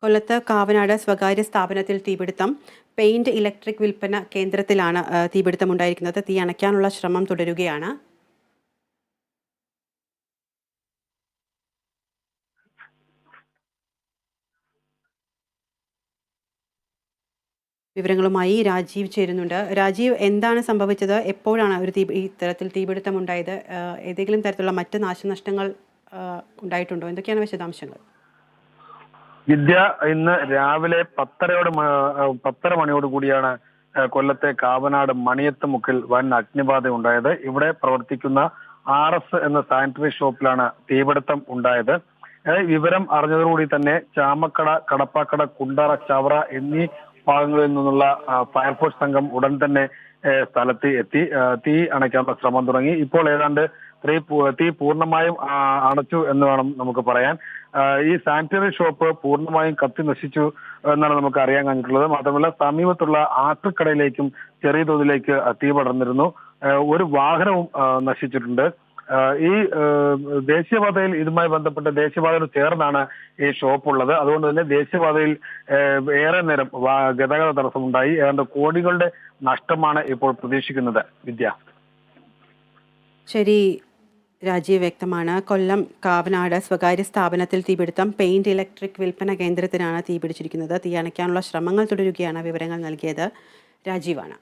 കൊല്ലത്ത് കാവനാട് സ്വകാര്യ സ്ഥാപനത്തിൽ തീപിടുത്തം. പെയിന്റ് ഇലക്ട്രിക് വിൽപ്പന കേന്ദ്രത്തിലാണ് തീപിടുത്തമുണ്ടായിരിക്കുന്നത്. തീ അണയ്ക്കാനുള്ള ശ്രമം തുടരുകയാണ്. വിവരങ്ങളുമായി രാജീവ് ചേരുന്നുണ്ട്. രാജീവ്, എന്താണ് സംഭവിച്ചത്? എപ്പോഴാണ് ഇത്തരത്തിൽ തീപിടുത്തം ഉണ്ടായത്? ഏതെങ്കിലും തരത്തിലുള്ള മറ്റ് നാശനഷ്ടങ്ങൾ ഉണ്ടായിട്ടുണ്ടോ? എന്തൊക്കെയാണ് വിശദാംശങ്ങൾ? വിദ്യ ഇന്ന് രാവിലെ 10:30 മണിയോട് കൂടിയാണ് കൊല്ലത്തെ കാവനാട് മണിയത്ത് മുക്കിൽ വൻ അഗ്നിബാധ ഉണ്ടായത്. ഇവിടെ പ്രവർത്തിക്കുന്ന RS എന്ന സാനിറ്ററി ഷോപ്പിലാണ് തീപിടുത്തം ഉണ്ടായത്. വിവരം അറിഞ്ഞതോടുകൂടി തന്നെ ചാമക്കട, കടപ്പാക്കട, കുണ്ടറ, ചവറ എന്നീ ഭാഗങ്ങളിൽ നിന്നുള്ള ഫയർഫോഴ്സ് സംഘം ഉടൻ തന്നെ സ്ഥലത്ത് എത്തി തീ അണയ്ക്കാനുള്ള ശ്രമം തുടങ്ങി. ഇപ്പോൾ ഏതാണ്ട് തീ പൂർണ്ണമായും അണച്ചു എന്ന് വേണം നമുക്ക് പറയാൻ. ഈ സാനിറ്ററി ഷോപ്പ് പൂർണ്ണമായും കത്തി നശിച്ചു എന്നാണ് നമുക്ക് അറിയാൻ കഴിഞ്ഞിട്ടുള്ളത്. മാത്രമല്ല, സമീപത്തുള്ള ആട്ടുകടയിലേക്കും ചെറിയ തോതിലേക്ക് തീ പടർന്നിരുന്നു. ഒരു വാഹനവും നശിച്ചിട്ടുണ്ട്. ഈ ദേശീയപാതയിൽ ഇതുമായി ബന്ധപ്പെട്ട് ദേശീയപാതയോട് ചേർന്നാണ് ഈ ഷോപ്പ് ഉള്ളത്. അതുകൊണ്ട് തന്നെ ദേശീയപാതയിൽ ഏറെ നേരം ഗതാഗത തടസ്സമുണ്ടായി. ഏതാണ്ട് കോടികളുടെ നഷ്ടമാണ് ഇപ്പോൾ പ്രതീക്ഷിക്കുന്നത്. വിദ്യ. ശരി രാജീവ്, വ്യക്തമാണ്. കൊല്ലം കാവനാട് സ്വകാര്യ സ്ഥാപനത്തിൽ തീപിടുത്തം. പെയിന്റ് ഇലക്ട്രിക് വിൽപ്പന കേന്ദ്രത്തിനാണ് തീപിടിച്ചിരിക്കുന്നത്. തീ അണയ്ക്കാനുള്ള ശ്രമങ്ങൾ തുടരുകയാണ്. വിവരങ്ങൾ നൽകിയത് രാജീവാണ്.